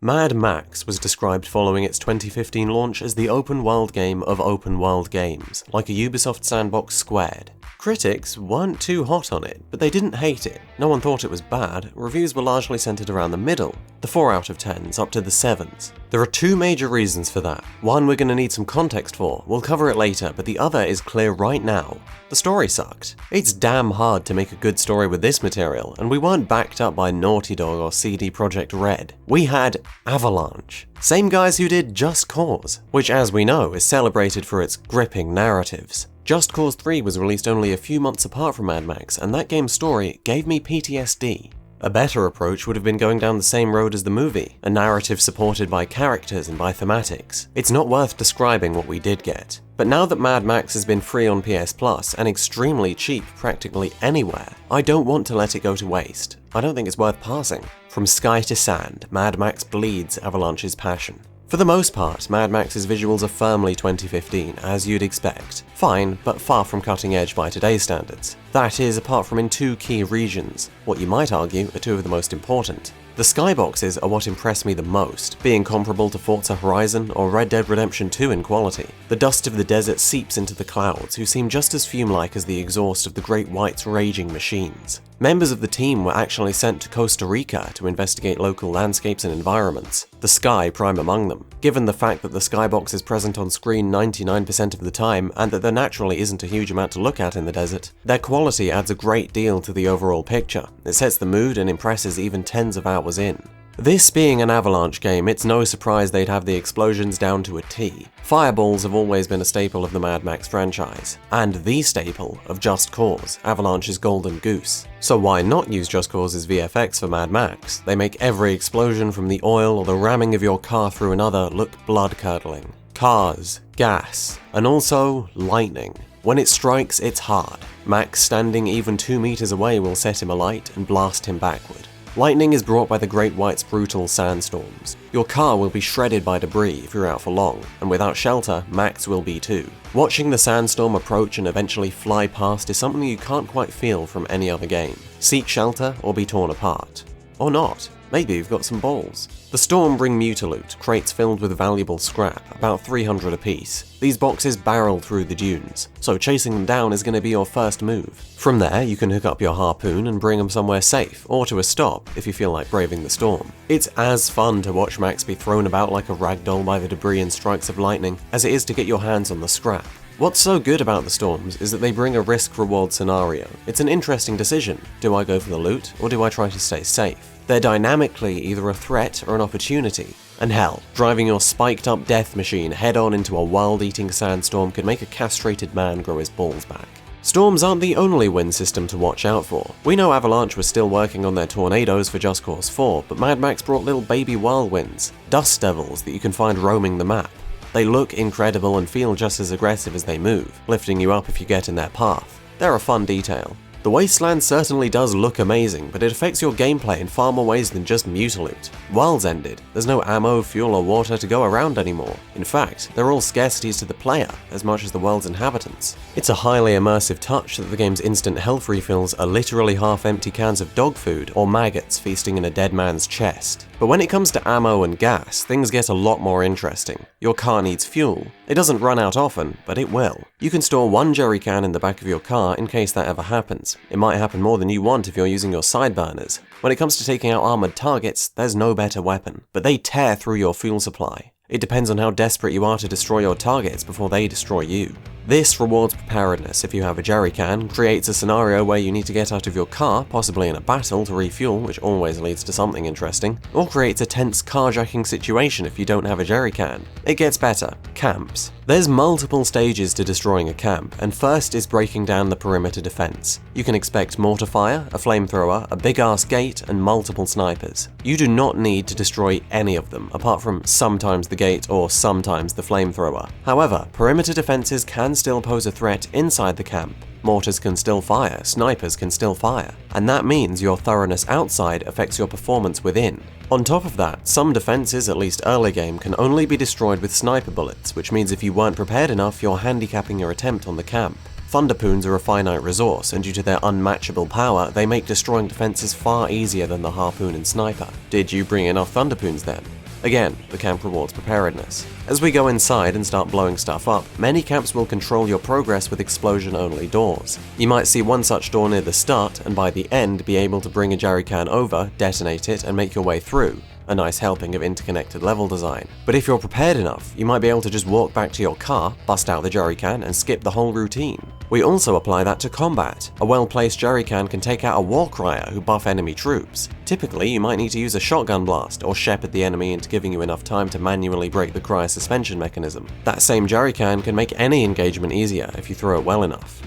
Mad Max was described following its 2015 launch as the open-world game of open-world games, like a Ubisoft sandbox squared. Critics weren't too hot on it, but they didn't hate it. No one thought it was bad. Reviews were largely centered around the middle, the 4 out of 10s up to the 7s. There are 2 major reasons for that. One we're going to need some context for, we'll cover it later, but the other is clear right now. The story sucked. It's damn hard to make a good story with this material, and we weren't backed up by Naughty Dog or CD Projekt Red. We had Avalanche. Same guys who did Just Cause, which as we know is celebrated for its gripping narratives. Just Cause 3 was released only a few months apart from Mad Max, and that game's story gave me PTSD. A better approach would have been going down the same road as the movie, a narrative supported by characters and by thematics. It's not worth describing what we did get. But now that Mad Max has been free on PS Plus and extremely cheap practically anywhere, I don't want to let it go to waste. I don't think it's worth passing. From sky to sand, Mad Max bleeds Avalanche's passion. For the most part, Mad Max's visuals are firmly 2015, as you'd expect. Fine, but far from cutting edge by today's standards. That is, apart from in 2 key regions, what you might argue are 2 of the most important. The skyboxes are what impress me the most, being comparable to Forza Horizon or Red Dead Redemption 2 in quality. The dust of the desert seeps into the clouds, who seem just as fume-like as the exhaust of the Great White's raging machines. Members of the team were actually sent to Costa Rica to investigate local landscapes and environments, the sky prime among them. Given the fact that the skybox is present on screen 99% of the time, and that there naturally isn't a huge amount to look at in the desert, their quality adds a great deal to the overall picture. It sets the mood and impresses even tens of hours in. This being an Avalanche game, it's no surprise they'd have the explosions down to a T. Fireballs have always been a staple of the Mad Max franchise, and the staple of Just Cause, Avalanche's golden goose. So why not use Just Cause's VFX for Mad Max? They make every explosion from the oil or the ramming of your car through another look blood-curdling. Cars, gas, and also lightning. When it strikes, it's hard. Max standing even 2 meters away will set him alight and blast him backward. Lightning is brought by the Great White's brutal sandstorms. Your car will be shredded by debris if you're out for long, and without shelter, Max will be too. Watching the sandstorm approach and eventually fly past is something you can't quite feel from any other game. Seek shelter or be torn apart. Or not. Maybe you've got some balls. The storm bring Mutaloot, crates filled with valuable scrap, about 300 apiece. These boxes barrel through the dunes, so chasing them down is going to be your first move. From there, you can hook up your harpoon and bring them somewhere safe, or to a stop if you feel like braving the storm. It's as fun to watch Max be thrown about like a ragdoll by the debris and strikes of lightning as it is to get your hands on the scrap. What's so good about the storms is that they bring a risk-reward scenario. It's an interesting decision. Do I go for the loot, or do I try to stay safe? They're dynamically either a threat or an opportunity. And hell, driving your spiked-up death machine head-on into a world-eating sandstorm could make a castrated man grow his balls back. Storms aren't the only wind system to watch out for. We know Avalanche was still working on their tornadoes for Just Cause 4, but Mad Max brought little baby whirlwinds, dust devils that you can find roaming the map. They look incredible and feel just as aggressive as they move, lifting you up if you get in their path. They're a fun detail. The wasteland certainly does look amazing, but it affects your gameplay in far more ways than just Mutaloot. World's ended. There's no ammo, fuel, or water to go around anymore. In fact, they're all scarcities to the player, as much as the world's inhabitants. It's a highly immersive touch that the game's instant health refills are literally half-empty cans of dog food or maggots feasting in a dead man's chest. But when it comes to ammo and gas, things get a lot more interesting. Your car needs fuel. It doesn't run out often, but it will. You can store 1 jerry can in the back of your car in case that ever happens. It might happen more than you want if you're using your side burners. When it comes to taking out armored targets, there's no better weapon, but they tear through your fuel supply. It depends on how desperate you are to destroy your targets before they destroy you. This rewards preparedness if you have a jerry can, creates a scenario where you need to get out of your car, possibly in a battle, to refuel, which always leads to something interesting, or creates a tense carjacking situation if you don't have a jerry can. It gets better. Camps. There's multiple stages to destroying a camp, and first is breaking down the perimeter defense. You can expect mortar fire, a flamethrower, a big-ass gate, and multiple snipers. You do not need to destroy any of them, apart from sometimes the gate or sometimes the flamethrower. However, perimeter defenses can still pose a threat inside the camp. Mortars can still fire, snipers can still fire, and that means your thoroughness outside affects your performance within. On top of that, some defenses, at least early game, can only be destroyed with sniper bullets, which means if you weren't prepared enough, you're handicapping your attempt on the camp. Thunderpoons are a finite resource, and due to their unmatchable power, they make destroying defenses far easier than the harpoon and sniper. Did you bring enough Thunderpoons then? Again, the camp rewards preparedness. As we go inside and start blowing stuff up, many camps will control your progress with explosion-only doors. You might see one such door near the start, and by the end be able to bring a jerrycan over, detonate it, and make your way through. A nice helping of interconnected level design. But if you're prepared enough, you might be able to just walk back to your car, bust out the jerrycan, and skip the whole routine. We also apply that to combat. A well-placed jerrycan can take out a war crier who buff enemy troops. Typically, you might need to use a shotgun blast or shepherd the enemy into giving you enough time to manually break the crier suspension mechanism. That same jerrycan can make any engagement easier if you throw it well enough.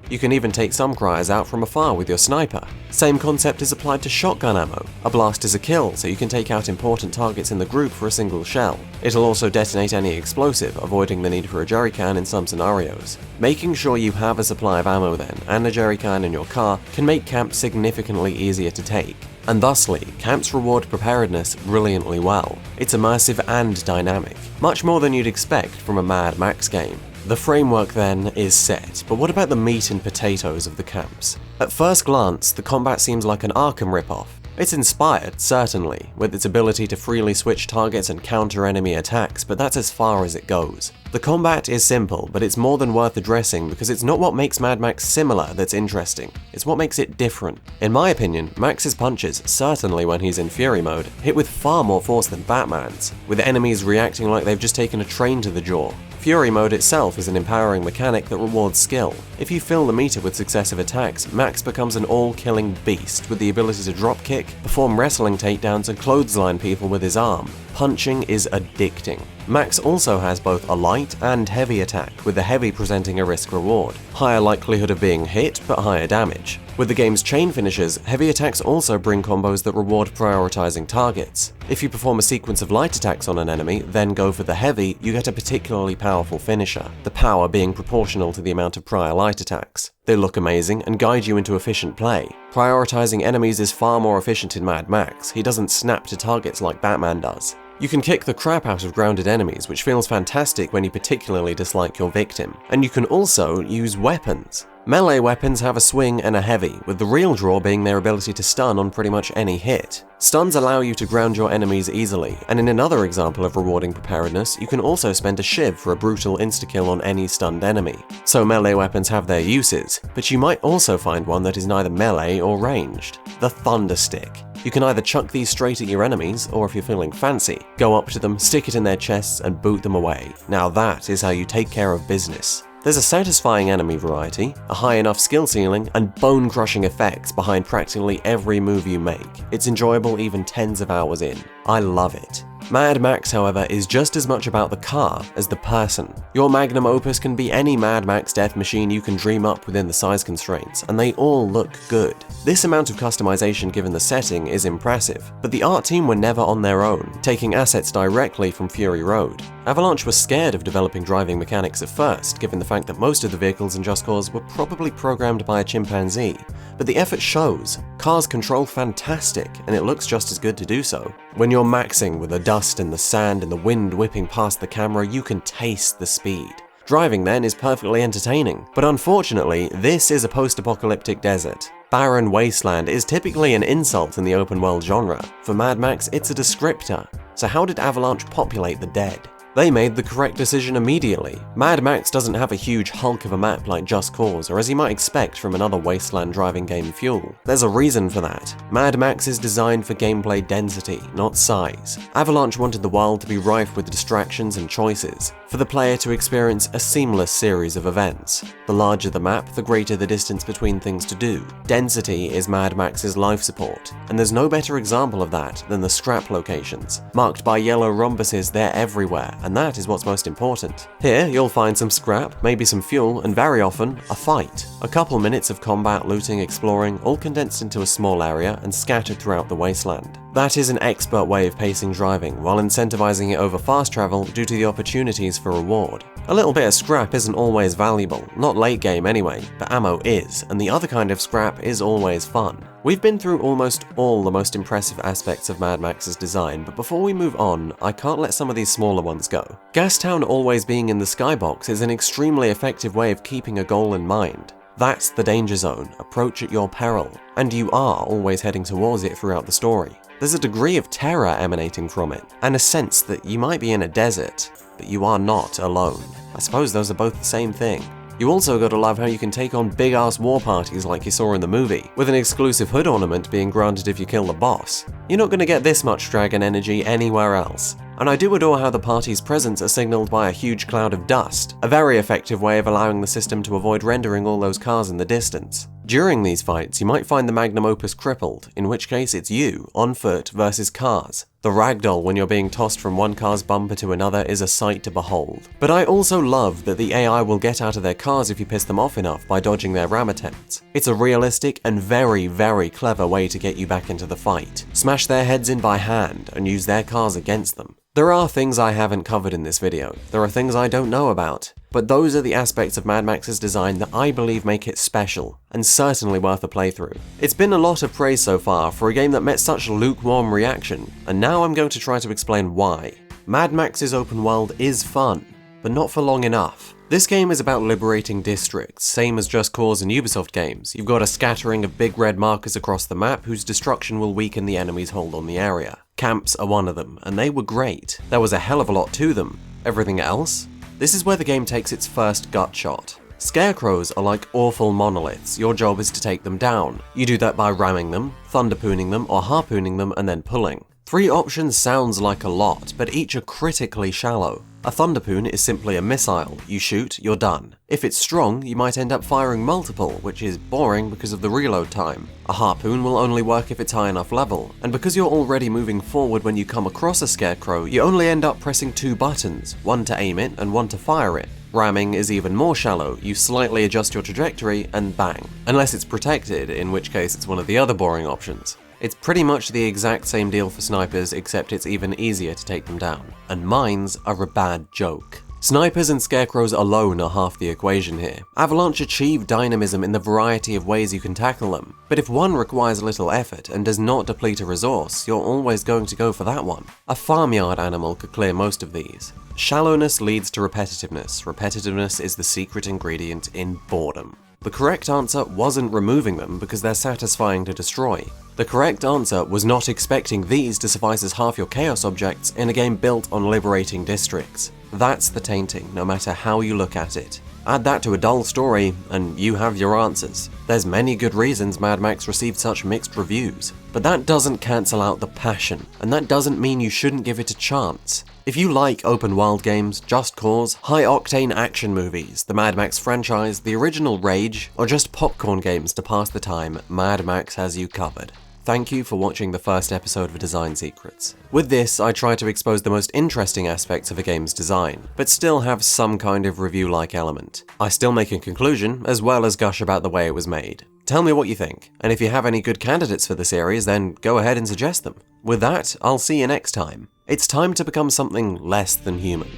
You can even take some criers out from afar with your sniper. Same concept is applied to shotgun ammo. A blast is a kill, so you can take out important targets in the group for a single shell. It'll also detonate any explosive, avoiding the need for a jerrycan in some scenarios. Making sure you have a supply of ammo then, and a jerrycan in your car, can make camps significantly easier to take. And thusly, camps reward preparedness brilliantly well. It's immersive and dynamic, much more than you'd expect from a Mad Max game. The framework then is set, but what about the meat and potatoes of the camps? At first glance, the combat seems like an Arkham ripoff. It's inspired, certainly, with its ability to freely switch targets and counter enemy attacks, but that's as far as it goes. The combat is simple, but it's more than worth addressing because it's not what makes Mad Max similar that's interesting, it's what makes it different. In my opinion, Max's punches, certainly when he's in Fury mode, hit with far more force than Batman's, with enemies reacting like they've just taken a train to the jaw. Fury mode itself is an empowering mechanic that rewards skill. If you fill the meter with successive attacks, Max becomes an all-killing beast with the ability to dropkick, perform wrestling takedowns, and clothesline people with his arm. Punching is addicting. Max also has both a light and heavy attack, with the heavy presenting a risk-reward. Higher likelihood of being hit, but higher damage. With the game's chain finishers, heavy attacks also bring combos that reward prioritizing targets. If you perform a sequence of light attacks on an enemy, then go for the heavy, you get a particularly powerful finisher, the power being proportional to the amount of prior light attacks. They look amazing and guide you into efficient play. Prioritizing enemies is far more efficient in Mad Max. He doesn't snap to targets like Batman does. You can kick the crap out of grounded enemies, which feels fantastic when you particularly dislike your victim. And you can also use weapons. Melee weapons have a swing and a heavy, with the real draw being their ability to stun on pretty much any hit. Stuns allow you to ground your enemies easily, and in another example of rewarding preparedness, you can also spend a shiv for a brutal insta-kill on any stunned enemy. So melee weapons have their uses, but you might also find one that is neither melee or ranged. The Thunder Stick. You can either chuck these straight at your enemies, or if you're feeling fancy, go up to them, stick it in their chests, and boot them away. Now that is how you take care of business. There's a satisfying enemy variety, a high enough skill ceiling, and bone-crushing effects behind practically every move you make. It's enjoyable even tens of hours in. I love it. Mad Max, however, is just as much about the car as the person. Your magnum opus can be any Mad Max death machine you can dream up within the size constraints, and they all look good. This amount of customization given the setting is impressive, but the art team were never on their own, taking assets directly from Fury Road. Avalanche was scared of developing driving mechanics at first, given the fact that most of the vehicles in Just Cause were probably programmed by a chimpanzee, but the effort shows. Cars control fantastic, and it looks just as good to do so. When you're maxing with the dust and the sand and the wind whipping past the camera, you can taste the speed. Driving then is perfectly entertaining, but unfortunately, this is a post-apocalyptic desert. Barren wasteland is typically an insult in the open world genre. For Mad Max, it's a descriptor. So how did Avalanche populate the dead? They made the correct decision immediately. Mad Max doesn't have a huge hulk of a map like Just Cause, or as you might expect from another wasteland driving game Fuel. There's a reason for that. Mad Max is designed for gameplay density, not size. Avalanche wanted the world to be rife with distractions and choices, for the player to experience a seamless series of events. The larger the map, the greater the distance between things to do. Density is Mad Max's life support, and there's no better example of that than the scrap locations. Marked by yellow rhombuses, they're everywhere, and that is what's most important. Here, you'll find some scrap, maybe some fuel, and very often, a fight. A couple minutes of combat, looting, exploring, all condensed into a small area and scattered throughout the wasteland. That is an expert way of pacing driving, while incentivizing it over fast travel due to the opportunities for reward. A little bit of scrap isn't always valuable, not late game anyway, but ammo is, and the other kind of scrap is always fun. We've been through almost all the most impressive aspects of Mad Max's design, but before we move on, I can't let some of these smaller ones go. Gastown always being in the skybox is an extremely effective way of keeping a goal in mind. That's the danger zone, approach at your peril, and you are always heading towards it throughout the story. There's a degree of terror emanating from it, and a sense that you might be in a desert, but you are not alone. I suppose those are both the same thing. You also gotta love how you can take on big-ass war parties like you saw in the movie, with an exclusive hood ornament being granted if you kill the boss. You're not gonna get this much dragon energy anywhere else. And I do adore how the party's presence are signaled by a huge cloud of dust, a very effective way of allowing the system to avoid rendering all those cars in the distance. During these fights, you might find the magnum opus crippled, in which case it's you, on foot, versus cars. The ragdoll when you're being tossed from one car's bumper to another is a sight to behold. But I also love that the AI will get out of their cars if you piss them off enough by dodging their ram attempts. It's a realistic and very, very clever way to get you back into the fight. Smash their heads in by hand and use their cars against them. There are things I haven't covered in this video, there are things I don't know about, but those are the aspects of Mad Max's design that I believe make it special, and certainly worth a playthrough. It's been a lot of praise so far for a game that met such lukewarm reaction, and now I'm going to try to explain why. Mad Max's open world is fun, but not for long enough. This game is about liberating districts, same as Just Cause and Ubisoft games. You've got a scattering of big red markers across the map whose destruction will weaken the enemy's hold on the area. Camps are one of them, and they were great. There was a hell of a lot to them. Everything else? This is where the game takes its first gut shot. Scarecrows are like awful monoliths, your job is to take them down. You do that by ramming them, thunderpooning them, or harpooning them and then pulling. 3 options sounds like a lot, but each are critically shallow. A thunderpoon is simply a missile. You shoot, you're done. If it's strong, you might end up firing multiple, which is boring because of the reload time. A harpoon will only work if it's high enough level, and because you're already moving forward when you come across a scarecrow, you only end up pressing 2 buttons, one to aim it and one to fire it. Ramming is even more shallow, you slightly adjust your trajectory and bang. Unless it's protected, in which case it's one of the other boring options. It's pretty much the exact same deal for snipers, except it's even easier to take them down. And mines are a bad joke. Snipers and scarecrows alone are half the equation here. Avalanche achieve dynamism in the variety of ways you can tackle them, but if one requires little effort and does not deplete a resource, you're always going to go for that one. A farmyard animal could clear most of these. Shallowness leads to repetitiveness. Repetitiveness is the secret ingredient in boredom. The correct answer wasn't removing them because they're satisfying to destroy. The correct answer was not expecting these to suffice as half your chaos objects in a game built on liberating districts. That's the tainting, no matter how you look at it. Add that to a dull story, and you have your answers. There's many good reasons Mad Max received such mixed reviews, but that doesn't cancel out the passion, and that doesn't mean you shouldn't give it a chance. If you like open world games, Just Cause, high-octane action movies, the Mad Max franchise, the original Rage, or just popcorn games to pass the time, Mad Max has you covered. Thank you for watching the first episode of Design Secrets. With this, I try to expose the most interesting aspects of a game's design, but still have some kind of review-like element. I still make a conclusion, as well as gush about the way it was made. Tell me what you think, and if you have any good candidates for the series, then go ahead and suggest them. With that, I'll see you next time. It's time to become something less than human,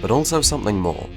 but also something more.